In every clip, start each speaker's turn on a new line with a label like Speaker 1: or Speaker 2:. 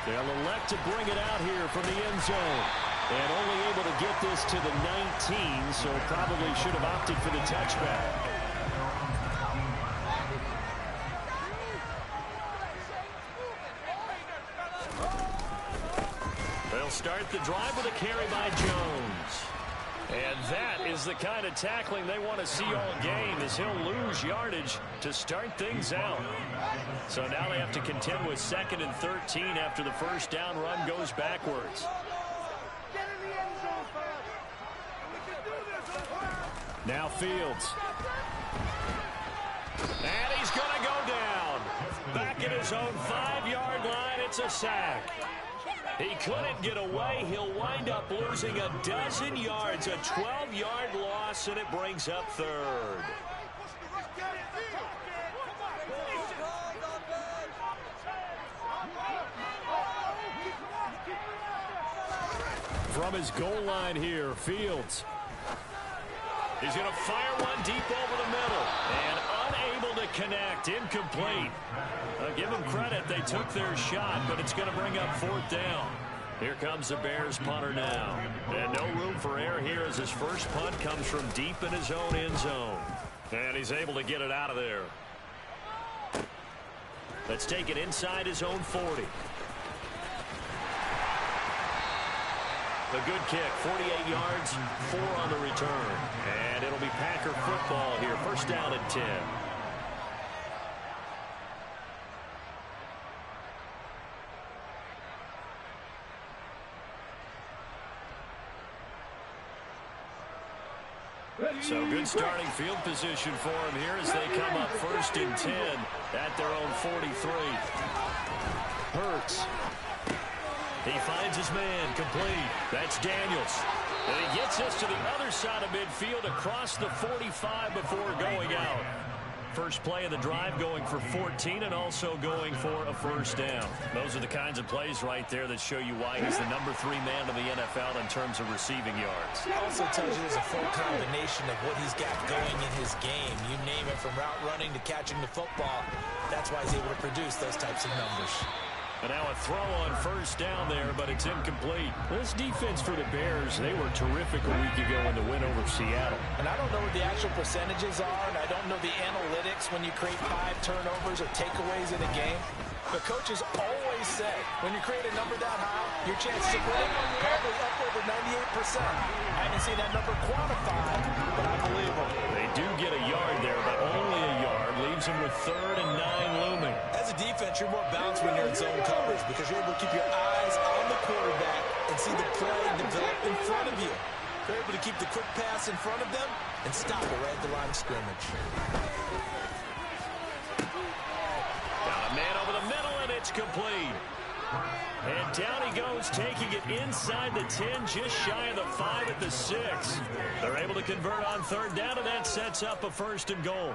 Speaker 1: They'll elect to bring it out here from the end zone. And only able to get this to the 19, so probably should have opted for the touchback. They'll start the drive with a carry by Jones. And that is the kind of tackling they want to see all game, as he'll lose yardage to start things out. So now they have to contend with 2nd and 13 after the first down run goes backwards. Now Fields. And he's going to go down. Back at his own 5-yard line, it's a sack. He couldn't get away. He'll wind up losing a dozen yards, a 12-yard loss, and it brings up 3rd. From his goal line here, Fields. He's going to fire one deep over the middle and unable to connect. Incomplete. Give them credit. They took their shot, but it's going to bring up 4th down. Here comes the Bears punter now. And no room for error here as his first punt comes from deep in his own end zone. And he's able to get it out of there. Let's take it inside his own 40. A good kick, 48 yards, 4 on the return. And it'll be Packer football here. First down at 10. So good starting field position for him here as they come up 1st and 10 at their own 43. Hurts. He finds his man, complete. That's Daniels. And he gets us to the other side of midfield across the 45 before going out. First play of the drive going for 14 and also going for a first down. Those are the kinds of plays right there that show you why he's the number 3 man of the NFL in terms of receiving yards.
Speaker 2: It also tells you there's a full combination of what he's got going in his game. You name it, from route running to catching the football. That's why he's able to produce those types of numbers.
Speaker 1: And now a throw on first down there, but it's incomplete. This defense for the Bears, they were terrific a week ago in the win over Seattle.
Speaker 2: And I don't know what the actual percentages are, and I don't know the analytics when you create 5 turnovers or takeaways in a game. But coaches always say, when you create a number that high, your chances of winning are probably up over 98%. I haven't seen that number quantified, but I believe them.
Speaker 1: They do get a yard there, but only a yard. Leaves them with 3rd and 9 looming.
Speaker 2: As a defense, you're more balanced when you're in zone coverage because you're able to keep your eyes on the quarterback and see the play develop in front of you. You're able to keep the quick pass in front of them and stop it right at the line of scrimmage.
Speaker 1: Got a man over the middle, and it's complete. And down he goes, taking it inside the 10, just shy of the 5 at the 6. They're able to convert on 3rd down, and that sets up a 1st and goal.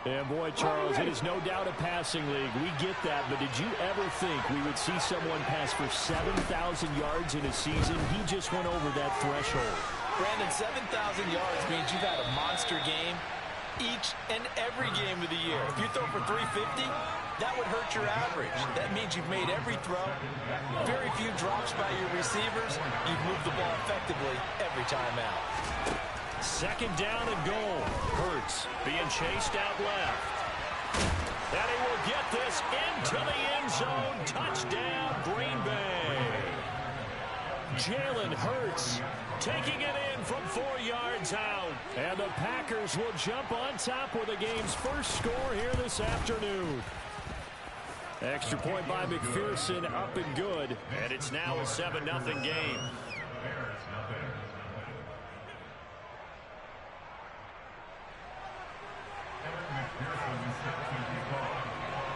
Speaker 1: And boy, Charles, it is no doubt a passing league. We get that, but did you ever think we would see someone pass for 7,000 yards in a season? He just went over that threshold.
Speaker 2: Brandon, 7,000 yards means you've had a monster game each and every game of the year. If you throw for 350, that would hurt your average. That means you've made every throw, very few drops by your receivers. You've moved the ball effectively every time out.
Speaker 1: 2nd down and goal. Hurts being chased out left. And he will get this into the end zone. Touchdown, Green Bay. Jalen Hurts taking it in from 4 yards out. And the Packers will jump on top with the game's first score here this afternoon. Extra point by McPherson, up and good. And it's now a 7-0 game.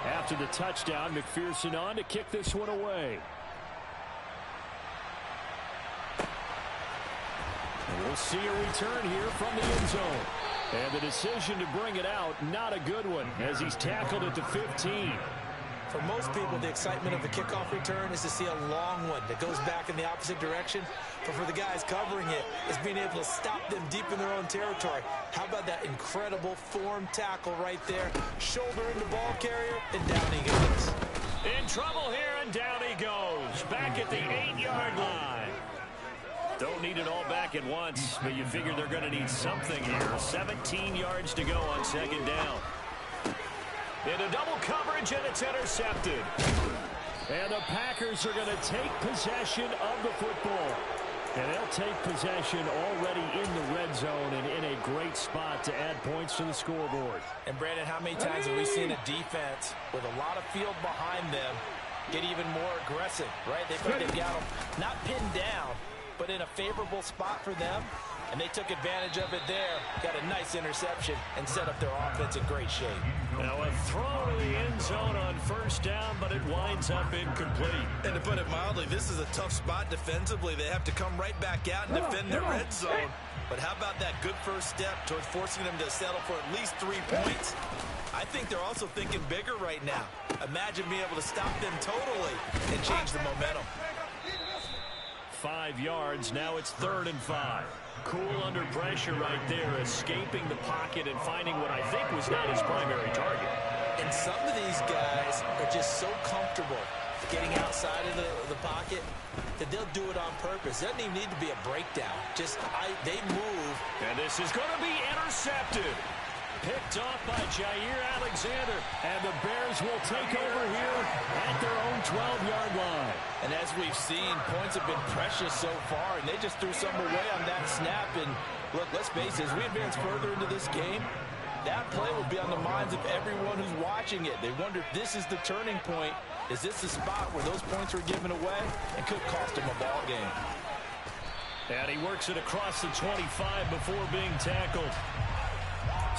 Speaker 1: After the touchdown, McPherson on to kick this one away. And we'll see a return here from the end zone. And the decision to bring it out, not a good one, as he's tackled at the 15.
Speaker 2: For most people, the excitement of the kickoff return is to see a long one that goes back in the opposite direction. But for the guys covering it, is being able to stop them deep in their own territory. How about that incredible form tackle right there? Shoulder into ball carrier, and down he goes.
Speaker 1: In trouble here, and down he goes. back at the 8-yard line. Don't need it all back at once, but you figure they're going to need something here. 17 yards to go on second down. Into double coverage, and it's intercepted. And the Packers are going to take possession of the football. And they'll take possession already in the red zone and in a great spot to add points to the scoreboard.
Speaker 2: And, Brandon, how many times have we seen a defense with a lot of field behind them get even more aggressive, right? They think they've got them not pinned down, but in a favorable spot for them. And they took advantage of it there, got a nice interception, and set up their offense in great shape.
Speaker 1: Now a throw to the end zone on first down, but it winds up incomplete.
Speaker 3: And to put it mildly, this is a tough spot defensively. They have to come right back out and defend their red zone. But how about that good first step towards forcing them to settle for at least 3 points? I think they're also thinking bigger right now. Imagine being able to stop them totally and change the momentum.
Speaker 1: 5 yards, now it's 3rd and 5. Cool under pressure right there, escaping the pocket and finding what I think was not his primary target.
Speaker 2: And some of these guys are just so comfortable getting outside of the pocket that they'll do it on purpose. It doesn't even need to be a breakdown. They move.
Speaker 1: And this is going to be intercepted. Picked off by Jair Alexander. And the Bears will take over here at their own 12-yard line.
Speaker 2: And as we've seen, points have been precious so far, and they just threw some away on that snap. And look, let's face it, as we advance further into this game, that play will be on the minds of everyone who's watching it. They wonder if this is the turning point. Is this the spot where those points were given away and could cost them a ball game?
Speaker 1: And he works it across the 25 before being tackled.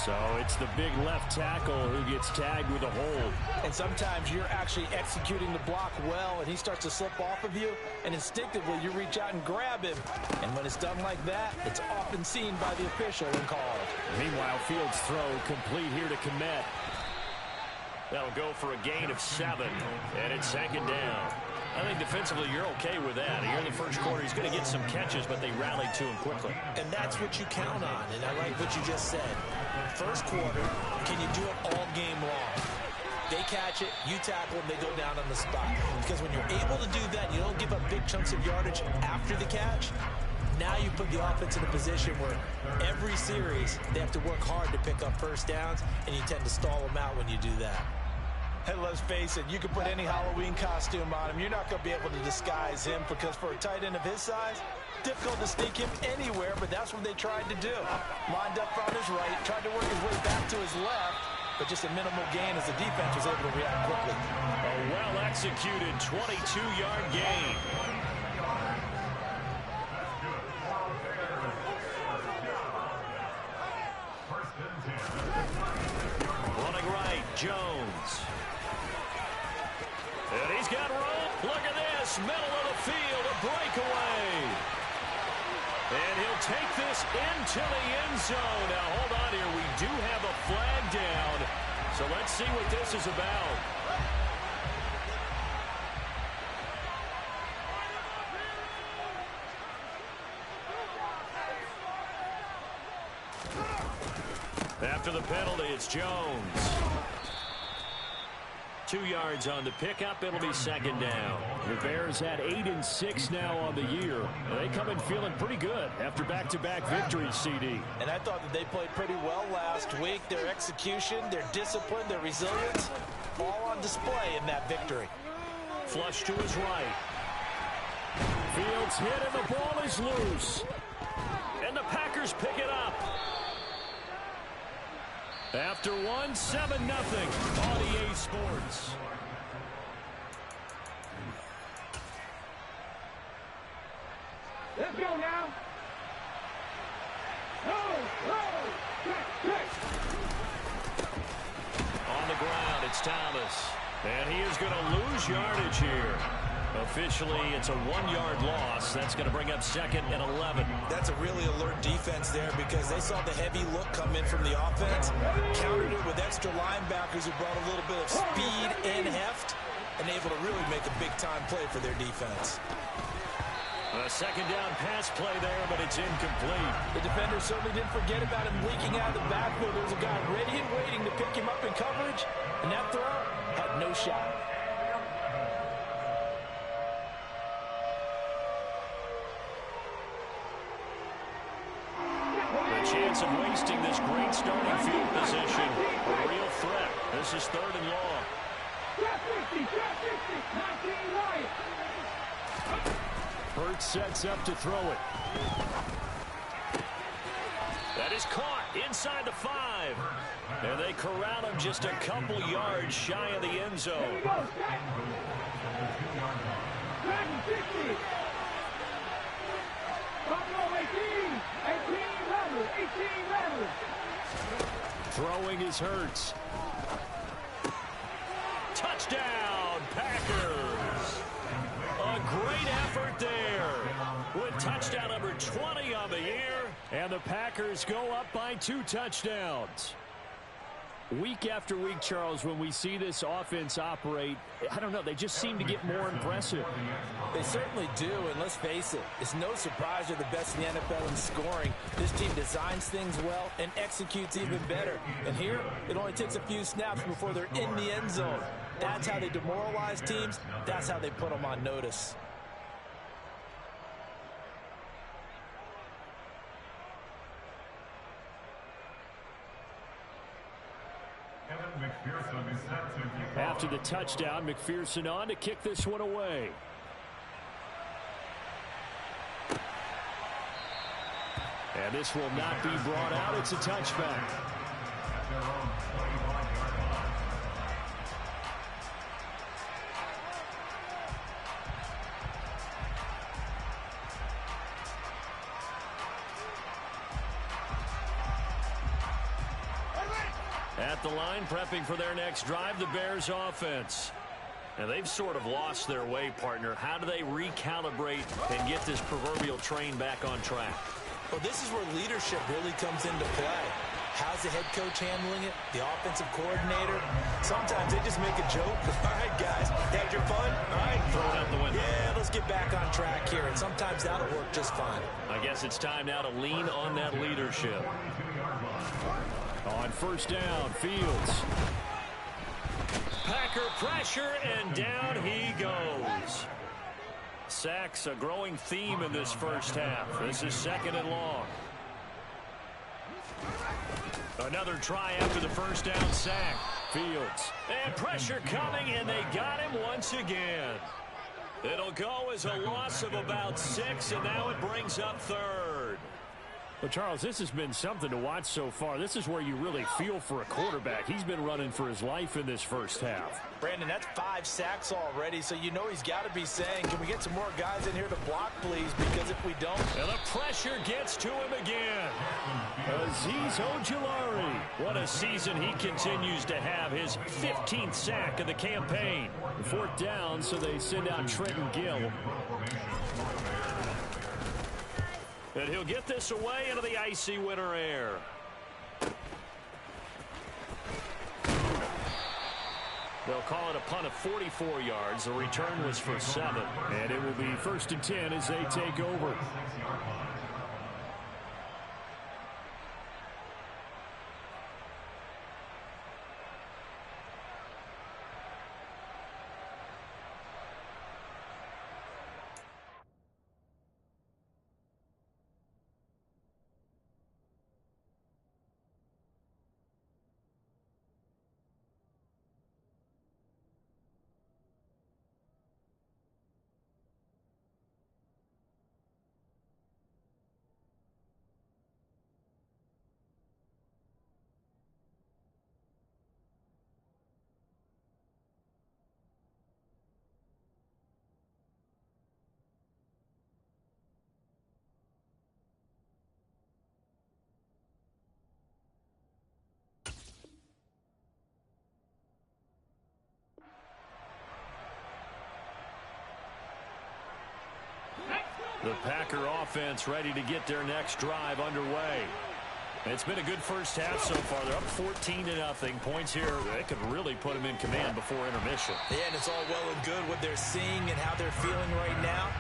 Speaker 1: So it's the big left tackle who gets tagged with a hold.
Speaker 2: And sometimes you're actually executing the block well, and he starts to slip off of you, and instinctively you reach out and grab him. And when it's done like that, it's often seen by the official and called.
Speaker 1: Meanwhile, Fields' throw complete here to Kmet. That'll go for a gain of 7, and it's 2nd down. I think defensively you're okay with that. Here in the first quarter, he's going to get some catches, but they rallied to him quickly.
Speaker 2: And that's what you count on, and I like what you just said. First quarter, can you do it all game long? They catch it, you tackle them, they go down on the spot. Because when you're able to do that, you don't give up big chunks of yardage after the catch. Now you put the offense in a position where every series they have to work hard to pick up first downs, and you tend to stall them out when you do that. Hey, let's face it, you can put any Halloween costume on him. You're not going to be able to disguise him because for a tight end of his size, difficult to sneak him anywhere, but that's what they tried to do. Lined up on his right, tried to work his way back to his left, but just a minimal gain as the defense was able to react quickly.
Speaker 1: A well-executed 22-yard gain. Running right, Jones. And he's got room. Look at this. Middle of the field, a breakaway. And he'll take this into the end zone. Now, hold on here. We do have a flag down. So let's see what this is about. After the penalty, it's Jones. 2 yards on the pickup. It'll be 2nd down. The Bears had 8-6 now on the year. They come in feeling pretty good after back-to-back victories, CD.
Speaker 2: And I thought that they played pretty well last week. Their execution, their discipline, their resilience, all on display in that victory.
Speaker 1: Flush to his right. Fields hit and the ball is loose. And the Packers pick it up. After 1, 7-0 on EA Sports.
Speaker 4: Let's go now.
Speaker 1: On the ground, it's Thomas. And he is going to lose yardage here. Officially, it's a 1-yard loss. That's going to bring up 2nd and 11.
Speaker 2: That's a really alert defense there because they saw the heavy look come in from the offense, countered it with extra linebackers who brought a little bit of speed and heft, and able to really make a big-time play for their defense.
Speaker 1: A 2nd down pass play there, but it's incomplete.
Speaker 2: The defender certainly didn't forget about him leaking out of the backfield. There was a guy ready and waiting to pick him up in coverage, and that throw had no shot.
Speaker 1: chance of wasting this great starting field position. A real threat. This is 3rd and long. Hurts sets up to throw it. That is caught inside the 5. And they corral him just a couple yards shy of the end zone. Throwing is Hurts. Touchdown, Packers. A great effort there with touchdown number 20 on the year. And the Packers go up by 2 touchdowns. Week after week, Charles, when we see this offense operate, I don't know, they just seem to get more impressive.
Speaker 2: They certainly do, and let's face it, it's no surprise they're the best in the NFL in scoring. This team designs things well and executes even better. And here, it only takes a few snaps before they're in the end zone. That's how they demoralize teams. That's how they put them on notice.
Speaker 1: After the touchdown, McPherson on to kick this one away. And this will not be brought out. It's a touchback. At the line, prepping for their next drive, the Bears offense. And they've sort of lost their way, partner. How do they recalibrate and get this proverbial train back on track?
Speaker 2: Well, this is where leadership really comes into play. How's the head coach handling it? The offensive coordinator? Sometimes they just make a joke. All right, guys, had your fun? All right,
Speaker 1: throw it out the window.
Speaker 2: Yeah, let's get back on track here. And sometimes that'll work just fine.
Speaker 1: I guess it's time now to lean on that leadership. On first down, Fields. Packer pressure, and down he goes. Sacks, a growing theme in this first half. This is 2nd and long. Another try after the first down sack. Fields. And pressure coming, and they got him once again. It'll go as a loss of about 6, and now it brings up 3rd. Well, Charles, this has been something to watch so far. This is where you really feel for a quarterback. He's been running for his life in this first half.
Speaker 2: Brandon, that's 5 sacks already, so you know he's got to be saying, can we get some more guys in here to block, please? Because if we don't...
Speaker 1: And the pressure gets to him again. Azeez Ojulari. What a season he continues to have. His 15th sack of the campaign. 4th down, so they send out Trenton Gill. And he'll get this away into the icy winter air. They'll call it a punt of 44 yards. The return was for 7. And it will be 1st and 10 as they take over. The Packer offense ready to get their next drive underway. It's been a good first half so far. They're up 14-0. Points here, they could really put them in command before intermission.
Speaker 2: Yeah, and it's all well and good what they're seeing and how they're feeling right now.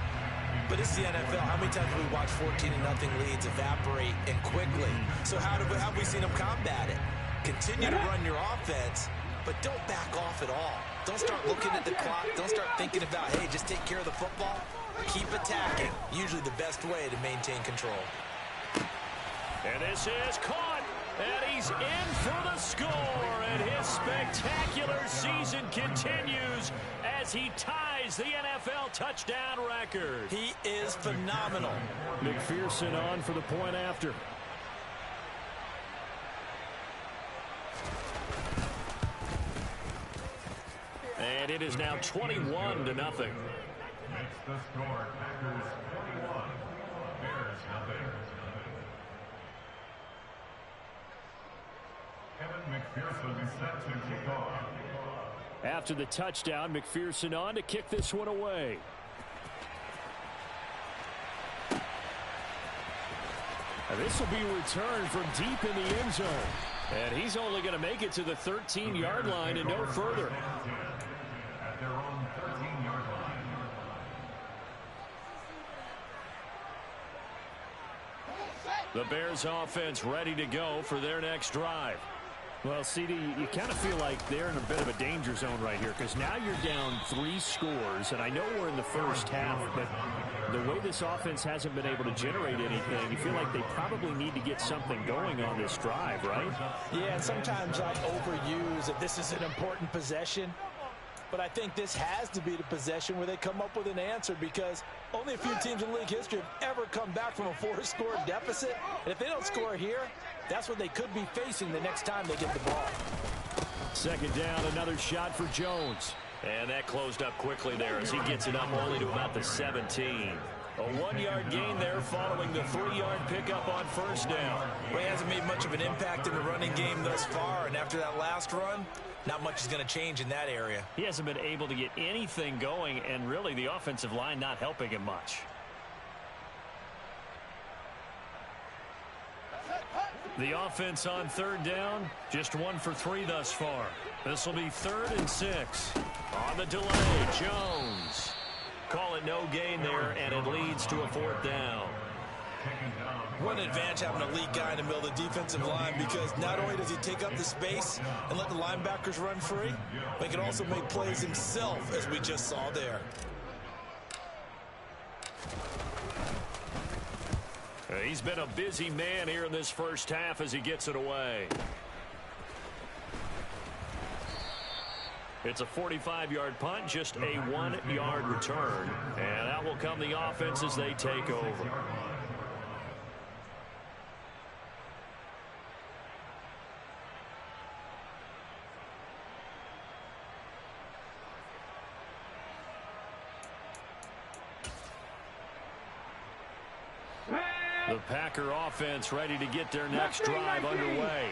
Speaker 2: But it's the NFL. How many times have we watched 14-0 leads evaporate and quickly? So how have we seen them combat it? Continue to run your offense, but don't back off at all. Don't start looking at the clock. Don't start thinking about, hey, just take care of the football. Keep attacking. Usually the best way to maintain control.
Speaker 1: And this is caught. And he's in for the score. And his spectacular season continues as he ties the NFL touchdown record.
Speaker 3: He is phenomenal.
Speaker 1: McPherson on for the point after. And it is now 21-0.
Speaker 4: Makes the score Packers 21, Bears nothing. Kevin McPherson set to kick off.
Speaker 1: After the touchdown, McPherson on to kick this one away. And this will be returned from deep in the end zone. And he's only going to make it to the 13-yard line and no further.
Speaker 4: At their own 13-yard line.
Speaker 1: The Bears offense ready to go for their next drive. Well, CD, you kind of feel like they're in a bit of a danger zone right here because now you're down 3 scores, and I know we're in the first half, but the way this offense hasn't been able to generate anything, you feel like they probably need to get something going on this drive, right?
Speaker 2: Yeah, and sometimes I overuse that this is an important possession. But I think this has to be the possession where they come up with an answer because only a few teams in league history have ever come back from a 4-score deficit. And if they don't score here, that's what they could be facing the next time they get the ball.
Speaker 1: Second down, another shot for Jones. And that closed up quickly there as he gets it up only to about the 17. A 1-yard gain there following the 3-yard pickup on first down.
Speaker 3: Well, he hasn't made much of an impact in the running game thus far, and after that last run, not much is going to change in that area.
Speaker 1: He hasn't been able to get anything going, and really the offensive line not helping him much. The offense on third down, just 1 for 3 thus far. This will be 3rd and 6. On the delay, Jones. Call it no gain there, and it leads to a 4th down.
Speaker 3: What an advantage having a elite guy in the middle of the defensive line because not only does he take up the space and let the linebackers run free, but he can also make plays himself, as we just saw there.
Speaker 1: He's been a busy man here in this first half as he gets it away. It's a 45-yard punt, just a 1-yard return. And that will come the offense as they take over. The Packer offense ready to get their next drive underway.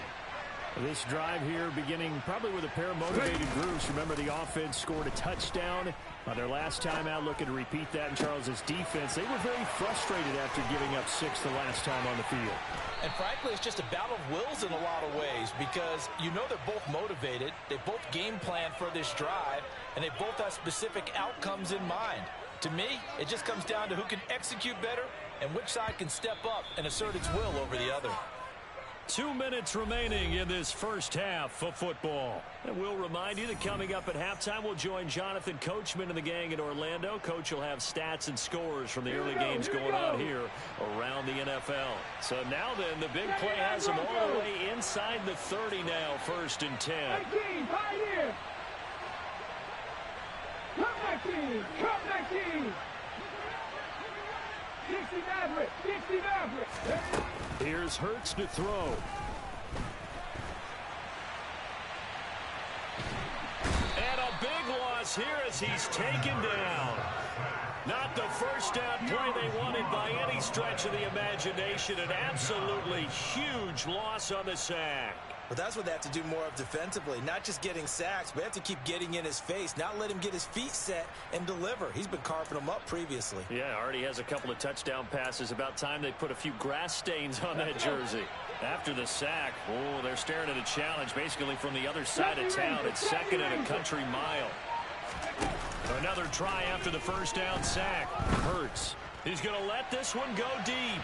Speaker 1: This drive here beginning probably with a pair of motivated groups. Remember, the offense scored a touchdown on their last time out, looking to repeat that in Charles's defense. They were very frustrated after giving up 6 the last time on the field.
Speaker 2: And frankly, it's just a battle of wills in a lot of ways because you know they're both motivated. They both game plan for this drive, and they both have specific outcomes in mind. To me, it just comes down to who can execute better and which side can step up and assert its will over the other.
Speaker 1: 2 minutes remaining in this first half of football. And we'll remind you that coming up at halftime, we'll join Jonathan Coachman and the gang in Orlando. Coach will have stats and scores from the early games going on here around the NFL. So now then, the big play has him all the way inside the 30 now, 1st and 10.
Speaker 5: Come back team! Come back team! 60 Maverick! 60 Maverick!
Speaker 1: Here's Hurts to throw. And a big loss here as he's taken down. Not the first down play they wanted by any stretch of the imagination. An absolutely huge loss on the sack.
Speaker 3: But that's what they have to do more of defensively, not just getting sacks, but they have to keep getting in his face, not let him get his feet set and deliver. He's been carving them up previously.
Speaker 1: Yeah, already has a couple of touchdown passes. About time they put a few grass stains on that jersey. After the sack, oh, they're staring at a challenge basically from the other side of town. It's 2nd and a country mile. Another try after the first down sack. Hurts. He's going to let this one go deep.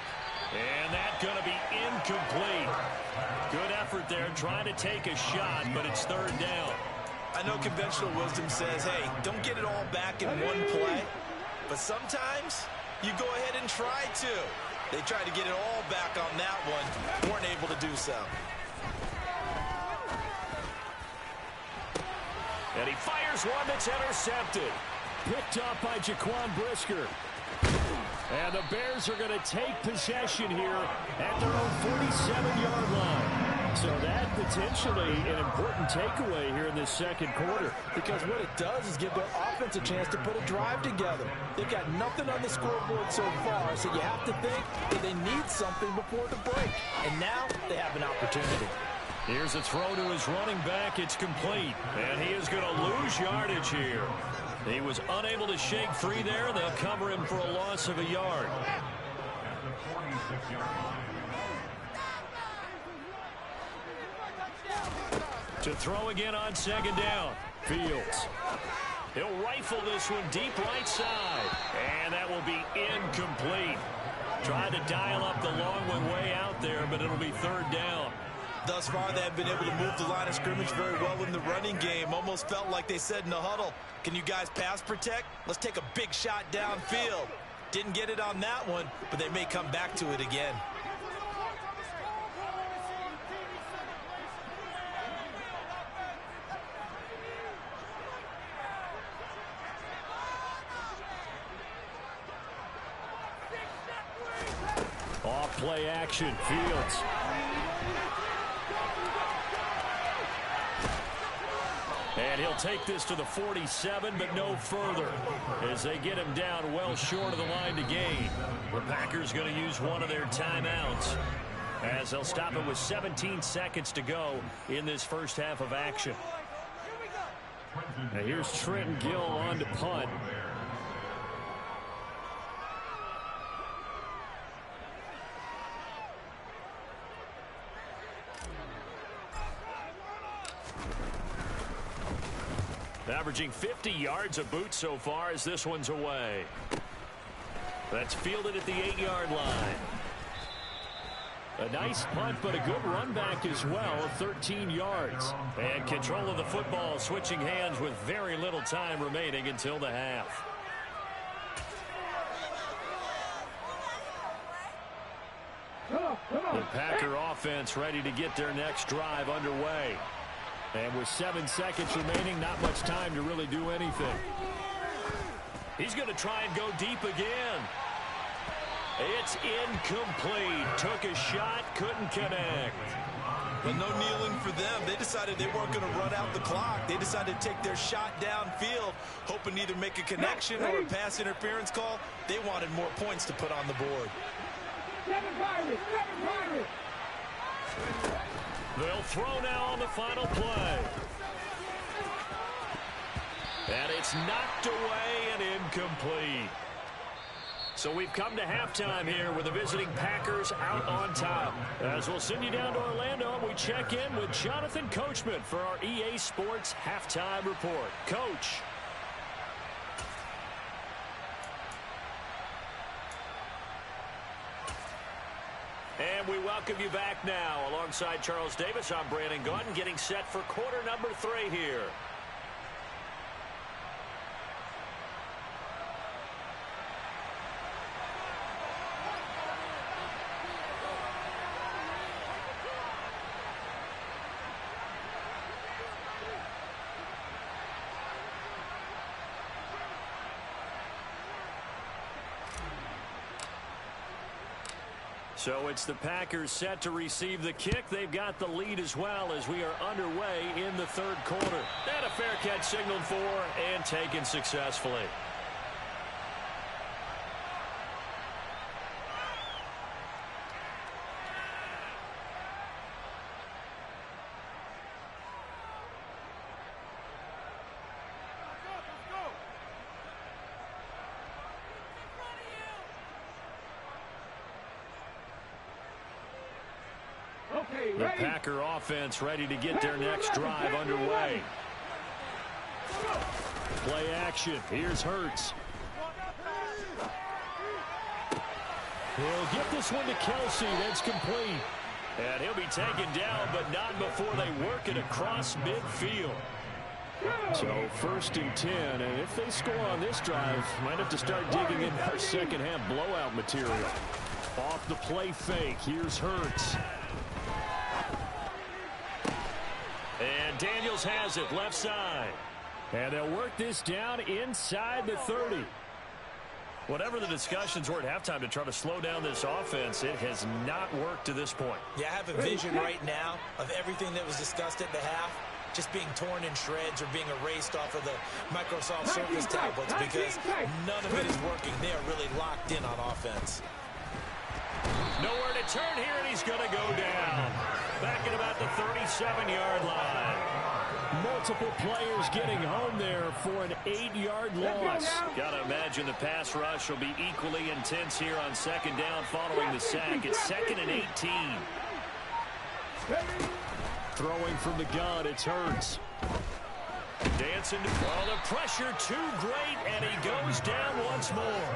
Speaker 1: And that's going to be incomplete. Good effort there, trying to take a shot, but it's 3rd down.
Speaker 3: I know conventional wisdom says, hey, don't get it all back in one play. But sometimes you go ahead and try to. They tried to get it all back on that one. Weren't able to do so.
Speaker 1: And he fires one that's intercepted. Picked up by Jaquan Brisker. And the Bears are going to take possession here at their own 47-yard line. So that potentially an important takeaway here in this second quarter.
Speaker 2: Because what it does is give their offense a chance to put a drive together. They've got nothing on the scoreboard so far, so you have to think that they need something before the break. And now they have an opportunity.
Speaker 1: Here's a throw to his running back. It's complete. And he is going to lose yardage here. He was unable to shake free there. They'll cover him for a loss of a yard. To throw again on second down. Fields. He'll rifle this one deep right side. And that will be incomplete. Tried to dial up the long one way out there, but it'll be third down.
Speaker 3: Thus far, they have been able to move the line of scrimmage very well in the running game. Almost felt like they said in the huddle, can you guys pass protect? Let's take a big shot downfield. Didn't get it on that one, but they may come back to it again.
Speaker 1: Off play action, Fields. And he'll take this to the 47, but no further, as they get him down well short of the line to gain. The Packers going to use one of their timeouts, as they'll stop it with 17 seconds to go in this first half of action. Now here's Trenton Gill on to punt. Averaging 50 yards a boot so far as this one's away. That's fielded at the 8-yard line. A nice punt, but a good run back as well, 13 yards. And control of the football switching hands with very little time remaining until the half. The Packer offense ready to get their next drive underway. And with 7 seconds remaining, not much time to really do anything. He's going to try and go deep again. It's incomplete. Took a shot, couldn't connect.
Speaker 3: But no kneeling for them. They decided they weren't going to run out the clock. They decided to take their shot downfield, hoping to either make a connection or a pass interference call. They wanted more points to put on the board.
Speaker 1: They'll throw now on the final play. And it's knocked away and incomplete. So we've come to halftime here with the visiting Packers out on top. As we'll send you down to Orlando, and we check in with Jonathan Coachman for our EA Sports Halftime Report. Coach. And we welcome you back now. Alongside Charles Davis, I'm Brandon Gaudin, getting set for quarter number 3 here. So it's the Packers set to receive the kick. They've got the lead as well as we are underway in the third quarter. And a fair catch signaled for and taken successfully. The Packer offense ready to get their next drive underway. Play action. Here's Hurts. He'll get this one to Kelsey. That's complete. And he'll be taken down, but not before they work it across midfield. So 1st and 10, and if they score on this drive, might have to start digging in our second half blowout material. Off the play fake, here's Hurts. And Daniels has it left side. And they'll work this down inside the 30. Whatever the discussions were at halftime to try to slow down this offense, it has not worked to this point.
Speaker 2: Yeah, I have a vision right now of everything that was discussed at the half just being torn in shreds or being erased off of the Microsoft Surface tablets because none of it is working. They are really locked in on offense.
Speaker 1: Nowhere to turn here, and he's going to go down. Back at about the 37-yard line. Multiple players getting home there for an 8-yard loss. Got to imagine the pass rush will be equally intense here on second down following the sack. It's 2nd and 18. Throwing from the gun, it's Hurts. Dancing. Oh, the pressure too great, and he goes down once more.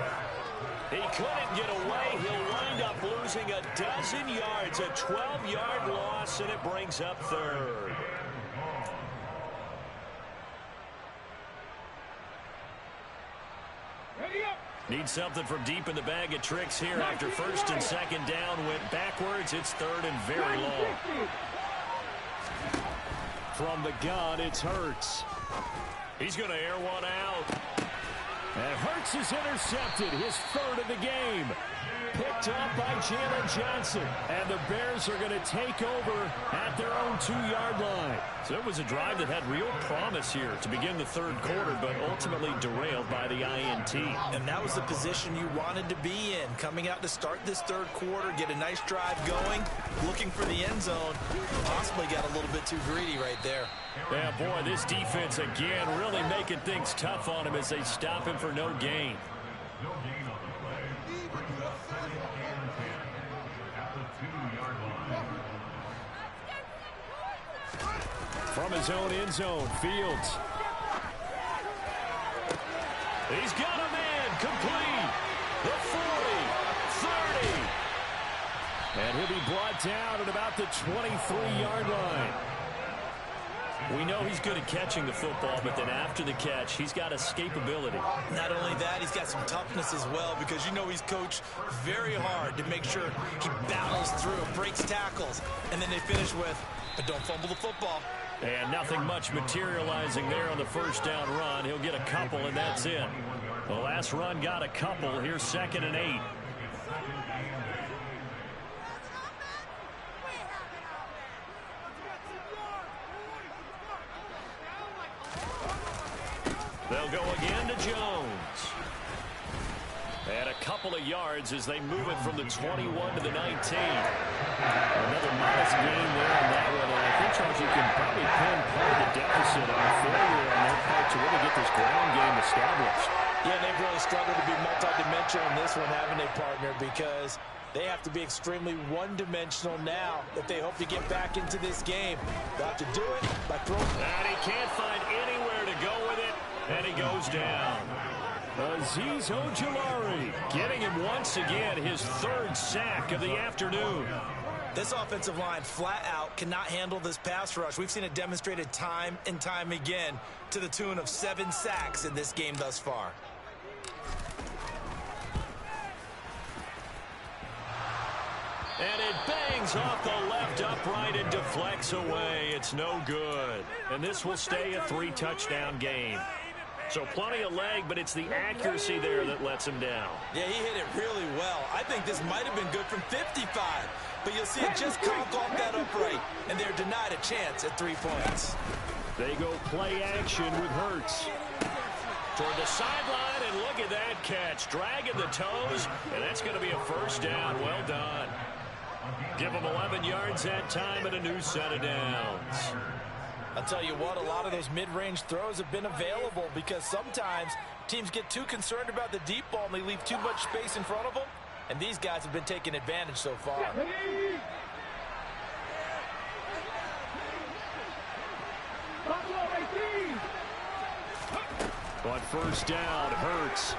Speaker 1: He couldn't get away. He'll wind up losing a dozen yards, a 12-yard loss, and it brings up third. Need something from deep in the bag of tricks here after first and second down went backwards. It's 3rd and very long. From the gun, it's Hurts. He's going to air one out. And Hurts is intercepted, his 3rd of the game. Picked up by Jalen Johnson. And the Bears are going to take over at their own 2-yard line. So it was a drive that had real promise here to begin the 3rd quarter, but ultimately derailed by the INT.
Speaker 2: And that was the position you wanted to be in. Coming out to start this 3rd quarter, get a nice drive going, looking for the end zone. Possibly got a little bit too greedy right there.
Speaker 1: Yeah, boy, this defense again really making things tough on him as they stop him for no gain.
Speaker 4: No gain on the play. Brings up 2nd and 10 at the 2-yard line.
Speaker 1: From his own end zone, Fields. He's got a man complete. The 40, 30. And he'll be brought down at about the 23-yard line. We know he's good at catching the football, but then after the catch, he's got escapability.
Speaker 2: Not only that, he's got some toughness as well because you know he's coached very hard to make sure he battles through, breaks tackles, and then they finish with, but don't fumble the football.
Speaker 1: And nothing much materializing there on the first down run. He'll get a couple, and that's it. The last run got a couple. Here's 2nd and 8. They'll go again to Jones. And a couple of yards as they move it from the 21 to the 19. Another modest gain there on that one. And I think, Charles, you can probably pin part of the deficit on a failure on their part to really get this ground game established.
Speaker 2: Yeah, they've really struggled to be multidimensional in this one, haven't they, partner? Because they have to be extremely one-dimensional now if they hope to get back into this game. They'll have to do it by throwing.
Speaker 1: And he can't find anywhere to go with it. And he goes down. Azeez Ojulari getting him once again, his 3rd sack of the afternoon.
Speaker 2: This offensive line flat out cannot handle this pass rush. We've seen it demonstrated time and time again to the tune of 7 sacks in this game thus far.
Speaker 1: And it bangs off the left upright and deflects away. It's no good. And this will stay a 3-touchdown game. So plenty of leg, but it's the accuracy there that lets him down.
Speaker 2: Yeah, he hit it really well. I think this might have been good from 55. But you'll see it just conk off that upright. And they're denied a chance at 3 points.
Speaker 1: They go play action with Hurts. Toward the sideline, and look at that catch. Dragging the toes, and that's going to be a first down. Well done. Give them 11 yards that time and a new set of downs.
Speaker 2: I'll tell you what, a lot of those mid-range throws have been available because sometimes teams get too concerned about the deep ball and they leave too much space in front of them. And these guys have been taking advantage so far.
Speaker 1: On first down, Hurts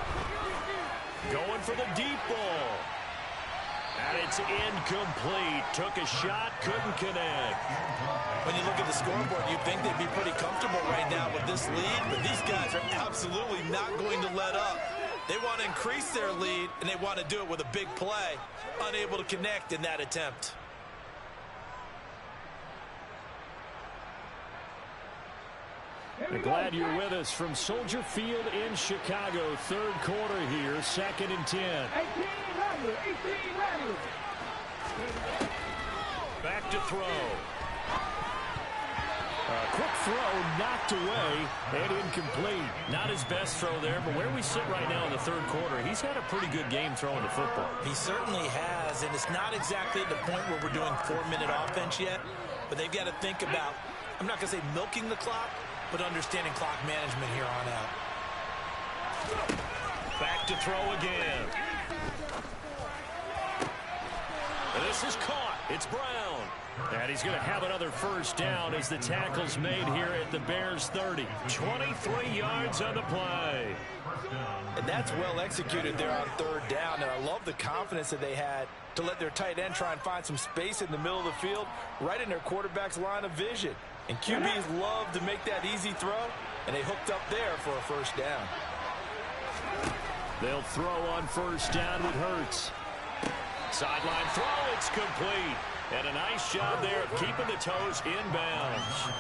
Speaker 1: going for the deep ball. And it's incomplete. Took a shot, couldn't connect.
Speaker 2: When you look at the scoreboard, you'd think they'd be pretty comfortable right now with this lead, but these guys are absolutely not going to let up.
Speaker 3: They want to increase their lead, and they want to do it with a big play. Unable to connect in that attempt.
Speaker 1: I'm glad you're with us from Soldier Field in Chicago. Third quarter here, 2nd and 10.
Speaker 5: 18 ready.
Speaker 1: Back to throw. A quick throw knocked away and incomplete. Not his best throw there, but where we sit right now in the third quarter, he's had a pretty good game throwing the football.
Speaker 3: He certainly has, and it's not exactly at the point where we're doing 4-minute offense yet, but they've got to think about, I'm not going to say milking the clock, but understanding clock management here on out.
Speaker 1: Back to throw again. This is caught. It's Brown. And he's going to have another first down as the tackle's made here at the Bears 30. 23 yards on the play.
Speaker 2: And that's well executed there on third down. And I love the confidence that they had to let their tight end try and find some space in the middle of the field, right in their quarterback's line of vision. And QBs love to make that easy throw, and they hooked up there for a first down.
Speaker 1: They'll throw on first down with Hurts. Sideline throw, it's complete. And a nice job there of keeping the toes inbounds.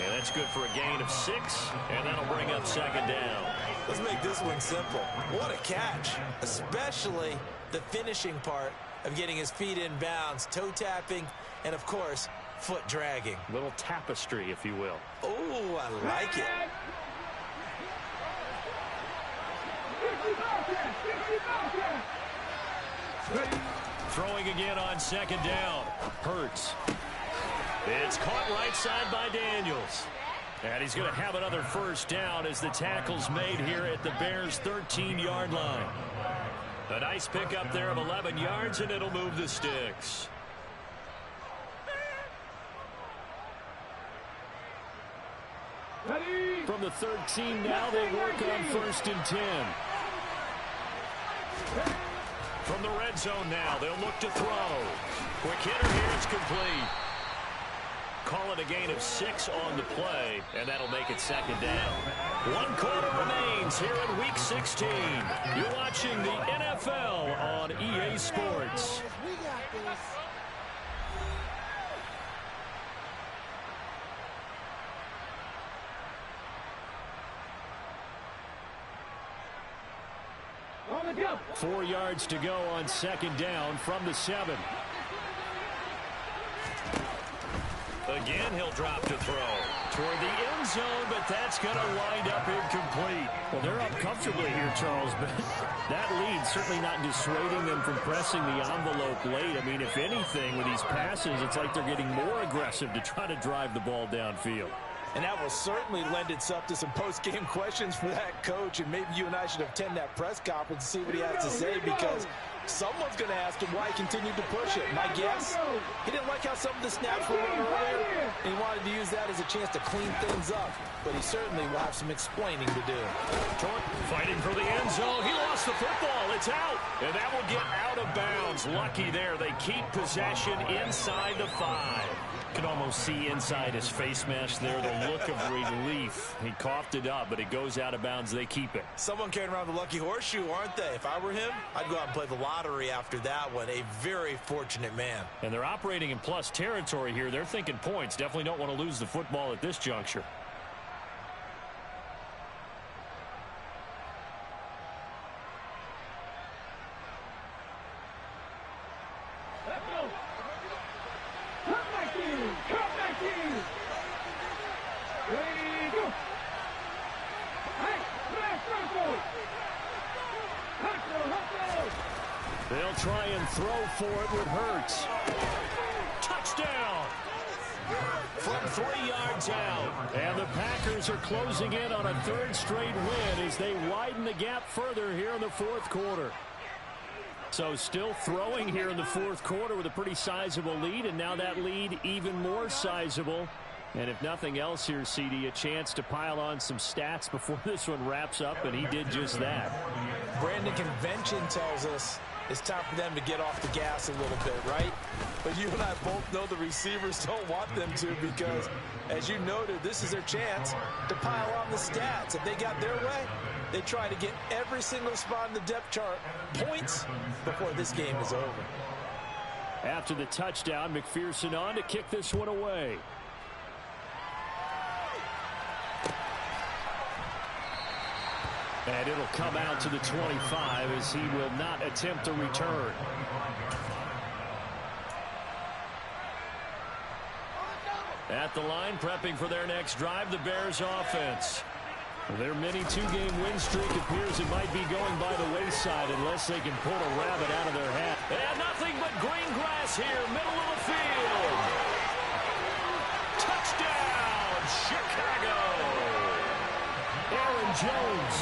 Speaker 1: And that's good for a gain of 6, and that'll bring up second down.
Speaker 3: Let's make this one simple. What a catch, especially the finishing part of getting his feet in bounds, toe tapping, and of course, foot dragging.
Speaker 1: Little tapestry, if you will.
Speaker 3: Oh, I like it.
Speaker 1: Throwing again on second down. Hurts. It's caught right side by Daniels. And he's going to have another first down as the tackle's made here at the Bears' 13-yard line. A nice pickup there of 11 yards, and it'll move the sticks.
Speaker 5: Ready.
Speaker 1: From the 13 now, they work on first and 10. From the red zone now, they'll look to throw. Quick hitter here, it's complete. Call it a gain of 6 on the play, and that'll make it second down. 1 quarter remains here in Week 16. You're watching the NFL on EA Sports.
Speaker 6: We got this.
Speaker 5: On the jump.
Speaker 1: 4 yards to go on second down from the 7. Again, he'll drop to throw toward the end zone, but that's going to wind up incomplete. Well, they're up comfortably here, Charles, but that lead certainly not dissuading them from pressing the envelope late. I mean, if anything, with these passes, it's like they're getting more aggressive to try to drive the ball downfield.
Speaker 2: And that will certainly lend itself to some post-game questions for that coach, and maybe you and I should attend that press conference and see what he has to say, because someone's going to ask him why he continued to push it. My guess, he didn't like how some of the snaps were run earlier, and he wanted to use that as a chance to clean things up. But he certainly will have some explaining to do.
Speaker 1: Fighting for the end zone. He lost the football. It's out. And that will get out of bounds. Lucky there. They keep possession inside the 5. You can almost see inside his face mask there the look of relief. He coughed it up, but it goes out of bounds. They keep it.
Speaker 3: Someone carrying around the lucky horseshoe, aren't they? If I were him, I'd go out and play the lottery after that one. A very fortunate man.
Speaker 1: And they're operating in plus territory here. They're thinking points. Definitely don't want to lose the football at this juncture.
Speaker 5: Let's go. Come back in. Come back in. Ready, go. Hey, flash circle. Hustle.
Speaker 1: They'll try and throw for it with Hurts. Touchdown! From 3 yards out. And the Packers are closing in on a 3rd straight win as they widen the gap further here in the 4th quarter. So still throwing here in the 4th quarter with a pretty sizable lead, and now that lead even more sizable. And if nothing else here, CD, a chance to pile on some stats before this one wraps up, and he did just that.
Speaker 2: Brandon, convention tells us it's time for them to get off the gas a little bit, right? But you and I both know the receivers don't want them to, because, as you noted, this is their chance to pile on the stats. If they got their way, They try to get every single spot in the depth chart points before this game is over.
Speaker 1: After the touchdown, McPherson on to kick this one away. And it'll come out to the 25 as he will not attempt a return. At the line, prepping for their next drive, the Bears offense. Their mini two-game win streak appears it might be going by the wayside unless they can pull a rabbit out of their hat. And nothing but green grass here, middle of the field. Touchdown, Chicago! Aaron Jones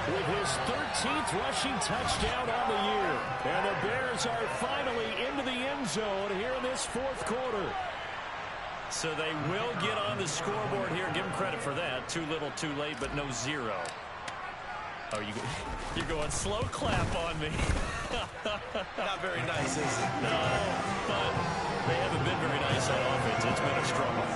Speaker 1: with his 13th rushing touchdown on the year. And the Bears are finally into the end zone here in this fourth quarter. So they will get on the scoreboard here. Give them credit for that. Too little, too late, but no zero. Oh, you're going slow clap on me.
Speaker 3: Not very nice, is it?
Speaker 1: No, but they haven't been very nice on offense. It's been a struggle.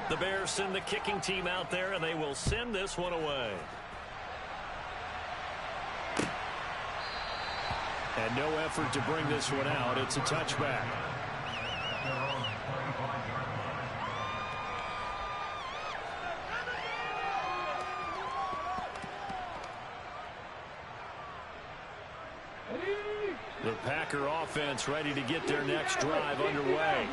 Speaker 1: The Bears send the kicking team out there, and they will send this one away. And no effort to bring this one out. It's a touchback. The Packer offense ready to get their next drive underway.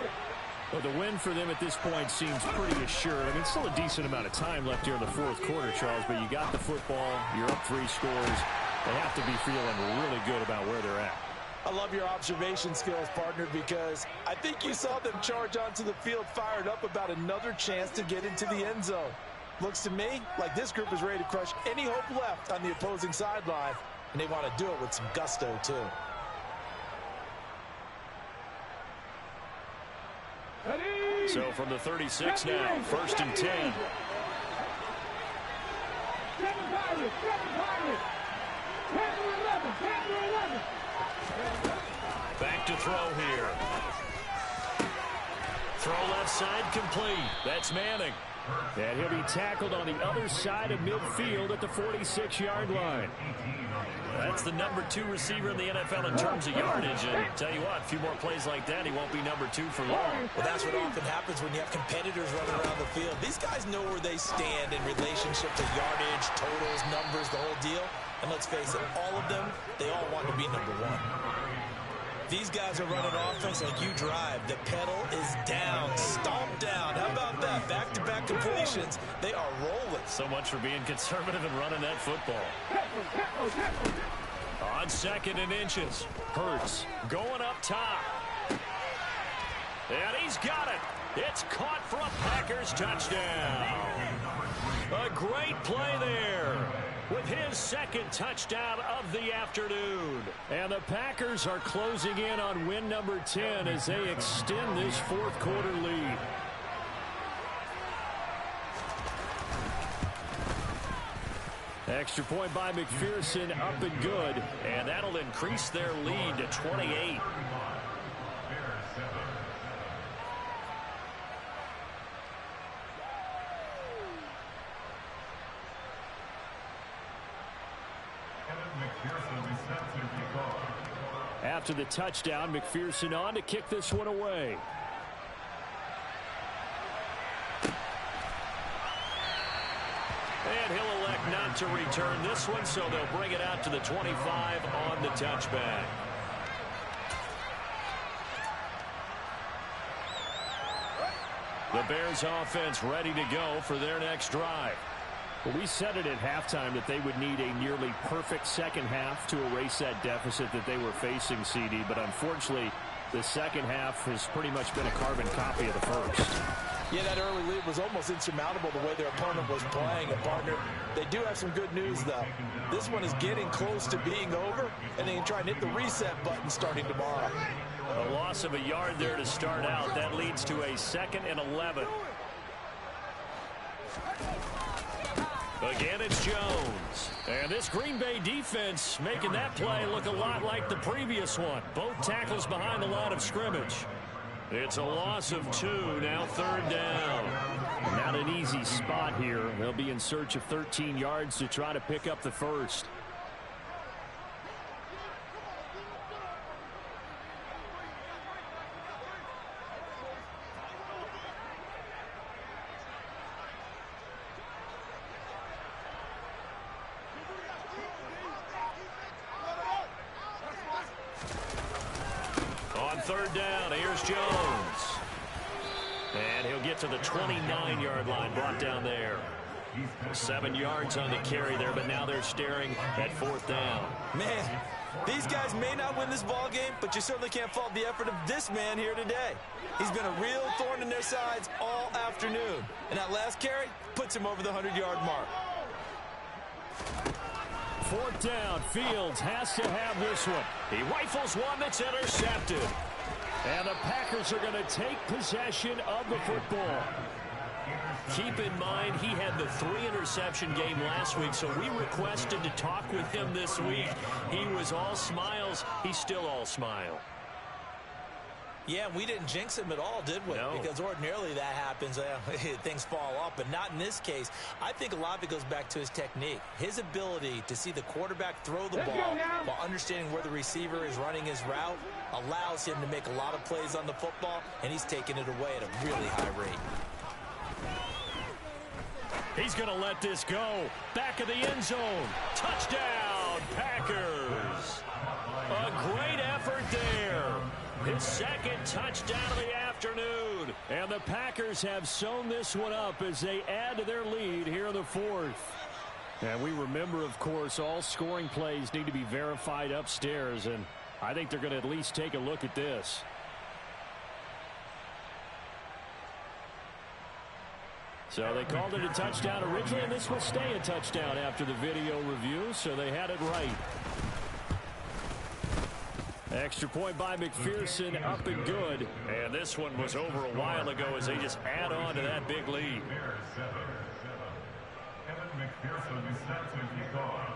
Speaker 1: Well, the win for them at this point seems pretty assured. I mean, still a decent amount of time left here in the fourth quarter, Charles, but you got the football, you're up 3 scores. They have to be feeling really good about where they're at.
Speaker 2: I love your observation skills, partner, because I think you saw them charge onto the field fired up about another chance to get into the end zone. Looks to me like this group is ready to crush any hope left on the opposing sideline, and they want to do it with some gusto, too.
Speaker 1: So from the 36 now, 1st and 10. Back to throw here. Throw left side complete. That's Manning. And he'll be tackled on the other side of midfield at the 46-yard line. That's the number 2 receiver in the NFL in terms of yardage. And tell you what, a few more plays like that, he won't be number 2 for long.
Speaker 2: Well, that's what often happens when you have competitors running around the field. These guys know where they stand in relationship to yardage, totals, numbers, the whole deal. And let's face it, all of them, they all want to be number 1. These guys are running offense like you drive. The pedal is down, stomped down. How about that? Back-to-back completions. They are rolling.
Speaker 1: So much for being conservative and running that football. On 2nd and inches. Hurts going up top. And he's got it. It's caught for a Packers touchdown. A great play there with his 2nd touchdown of the afternoon. And the Packers are closing in on win number 10 as they extend this fourth quarter lead. Extra point by McPherson, up and good. And that'll increase their lead to 28. After the touchdown, McPherson on to kick this one away. And he'll elect not to return this one, so they'll bring it out to the 25 on the touchback. The Bears offense ready to go for their next drive. Well, we said it at halftime that they would need a nearly perfect second half to erase that deficit that they were facing, CD. But unfortunately, the second half has pretty much been a carbon copy of the first.
Speaker 2: Yeah, that early lead was almost insurmountable the way their opponent was playing. And, partner, they do have some good news, though. This one is getting close to being over, and they can try and hit the reset button starting tomorrow.
Speaker 1: A loss of a yard there to start out. That leads to a 2nd and 11. Again, it's Jones. And this Green Bay defense making that play look a lot like the previous one. Both tackles behind the line of scrimmage. It's a loss of 2, now 3rd down. Not an easy spot here. They'll be in search of 13 yards to try to pick up the first. On 3rd down, here's Jones. And he'll get to the 29-yard line, brought down there. 7 yards on the carry there, but now they're staring at 4th down.
Speaker 3: Man, these guys may not win this ball game, but you certainly can't fault the effort of this man here today. He's been a real thorn in their sides all afternoon. And that last carry puts him over the 100-yard mark.
Speaker 1: 4th down, Fields has to have this one. He rifles one that's intercepted. And the Packers are going to take possession of the football. Keep in mind, he had the 3-interception game last week, so we requested to talk with him this week. He was all smiles. He's still all smile.
Speaker 2: Yeah, we didn't jinx him at all, did we?
Speaker 1: No.
Speaker 2: Because ordinarily that happens. Things fall off, but not in this case. I think a lot of it goes back to his technique. His ability to see the quarterback throw the ball while understanding where the receiver is running his route allows him to make a lot of plays on the football, and he's taking it away at a really high rate.
Speaker 1: He's going to let this go. Back of the end zone. Touchdown, Packers. A great effort there. His 2nd touchdown of the afternoon. And the Packers have sewn this one up as they add to their lead here in the 4th. And we remember, of course, all scoring plays need to be verified upstairs. And I think they're going to at least take a look at this. So they called it a touchdown originally, and this will stay a touchdown after the video review, so they had it right. Extra point by McPherson, up and good. And this one was over a while ago as they just add on to that big lead.
Speaker 4: Kevin McPherson snaps the kickoff.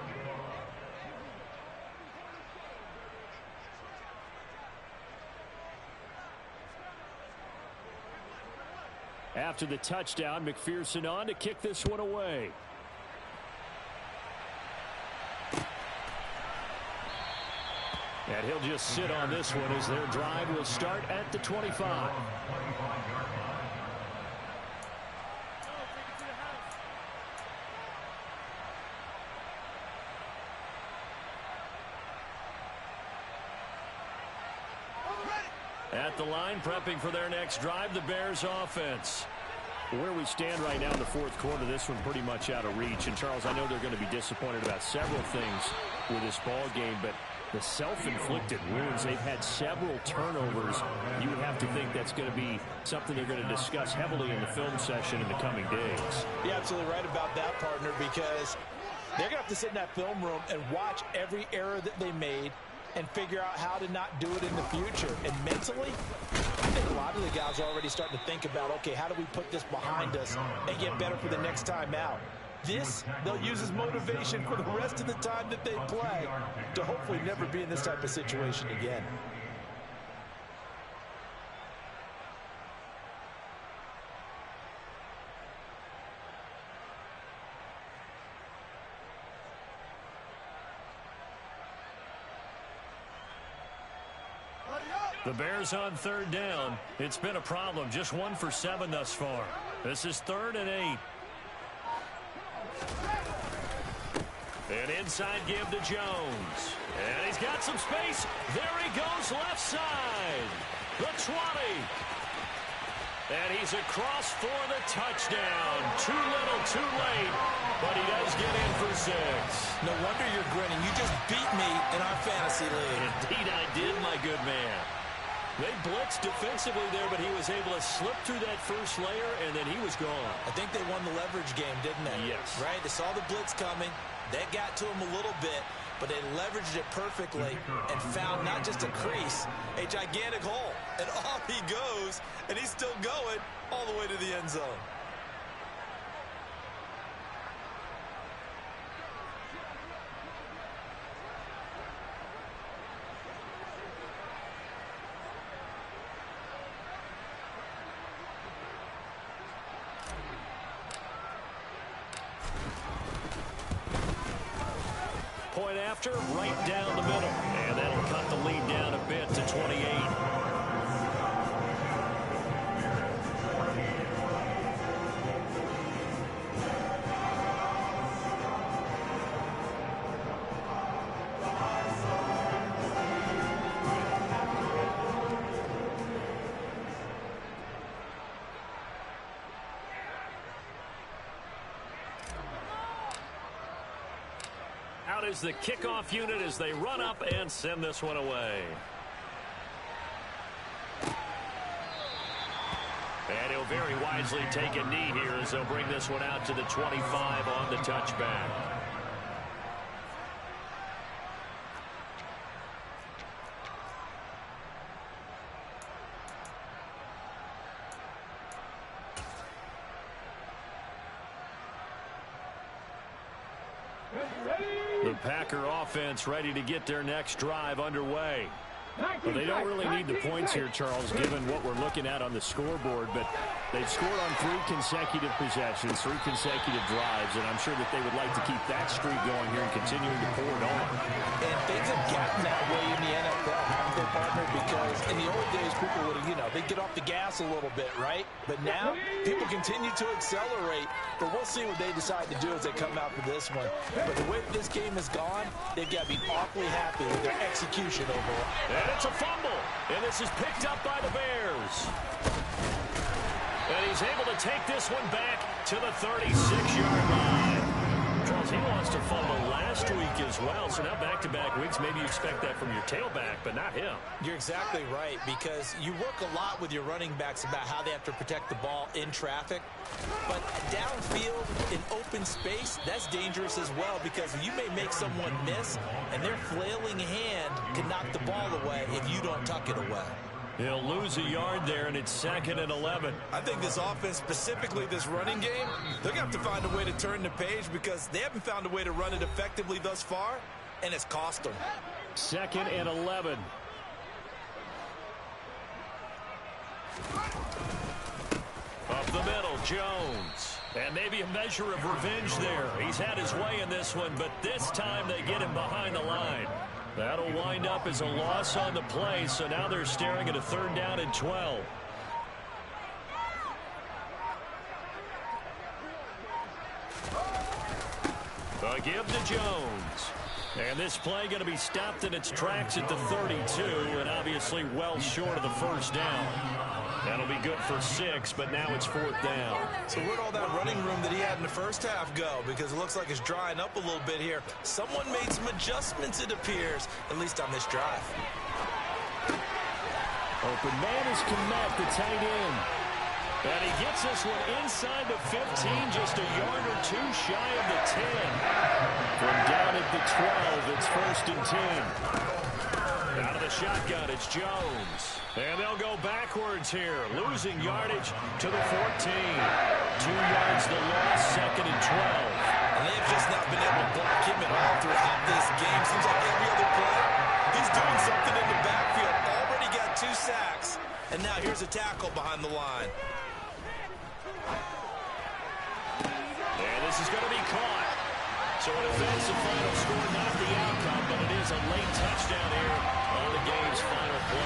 Speaker 1: After the touchdown, McPherson on to kick this one away. And he'll just sit on this one as their drive will start at the 25. At the line, prepping for their next drive, the Bears offense. Where we stand right now in the 4th quarter, this one pretty much out of reach. And, Charles, I know they're going to be disappointed about several things with this ball game, but the self-inflicted wounds, they've had several turnovers. You have to think that's going to be something they're going to discuss heavily in the film session in the coming days.
Speaker 2: You're absolutely right about that, partner, because they're going to have to sit in that film room and watch every error that they made and figure out how to not do it in the future. And mentally, I think a lot of the guys are already starting to think about, okay, how do we put this behind us and get better for the next time out? This, they'll use as motivation for the rest of the time that they play to hopefully never be in this type of situation again.
Speaker 1: The Bears on 3rd down. It's been a problem. Just 1 for 7 thus far. This is 3rd and 8. An inside give to Jones. And he's got some space. There he goes, left side. The 20. And he's across for the touchdown. Too little, too late. But he does get in for 6.
Speaker 2: No wonder you're grinning. You just beat me in our fantasy league.
Speaker 1: Indeed I did, my good man. They blitzed defensively there, but he was able to slip through that first layer, and then he was gone.
Speaker 2: I think they won the leverage game, didn't they?
Speaker 1: Yes.
Speaker 2: Right? They saw the blitz coming. They got to him a little bit, but they leveraged it perfectly and found not just a crease, a gigantic hole. And off he goes, and he's still going all the way to the end zone.
Speaker 1: after, right down the middle. And that'll cut the lead down a bit to 28. Out is the kickoff unit as they run up and send this one away. And he'll very wisely take a knee here as they'll bring this one out to the 25 on the touchback. The Packer offense ready to get their next drive underway. Well, they don't really need the points here, Charles, given what we're looking at on the scoreboard, but they've scored on 3 consecutive possessions, 3 consecutive drives, and I'm sure that they would like to keep that streak going here and continuing to pour it on.
Speaker 2: And things have gotten that way in the NFL, haven't they, partner? Because in the old days, people would have, they'd get off the gas a little bit, right? But now, people continue to accelerate, but we'll see what they decide to do as they come out for this one. But the way this game has gone, they've got to be awfully happy with their execution overall.
Speaker 1: And it's a fumble, and this is picked up by the Bears. And he's able to take this one back to the 36-yard line. Charles, he lost a fumble last week as well, so now back-to-back weeks, maybe you expect that from your tailback, but not him.
Speaker 2: You're exactly right, because you work a lot with your running backs about how they have to protect the ball in traffic, but downfield in open space, that's dangerous as well, because you may make someone miss, and their flailing hand can knock the ball away if you don't tuck it away.
Speaker 1: He'll lose a yard there, and it's 2nd and 11.
Speaker 3: I think this offense, specifically this running game, they're going to have to find a way to turn the page because they haven't found a way to run it effectively thus far, and it's cost them.
Speaker 1: 2nd and 11. Up the middle, Jones. And maybe a measure of revenge there. He's had his way in this one, but this time they get him behind the line. That'll wind up as a loss on the play, so now they're staring at a 3rd down and 12. A give to Jones. And this play going to be stopped in its tracks at the 32, and obviously well short of the 1st down. That'll be good for 6, but now it's 4th down.
Speaker 3: So where'd all that running room that he had in the first half go? Because it looks like it's drying up a little bit here. Someone made some adjustments, it appears, at least on this drive.
Speaker 1: Open man is Kmet, the tight end. And he gets this one inside the 15, just a yard or 2 shy of the 10. From down at the 12, it's 1st and 10. Out of the shotgun, it's Jones. And they'll go backwards here, losing yardage to the 14. 2 yards the loss, 2nd and 12.
Speaker 3: And they've just not been able to block him at all throughout this game. Seems like every other play, he's doing something in the backfield. Already got 2 sacks. And now here's a tackle behind the line.
Speaker 1: And this is going to be caught. So an offensive final score, not the outcome, but it is a late touchdown here on the game's final play.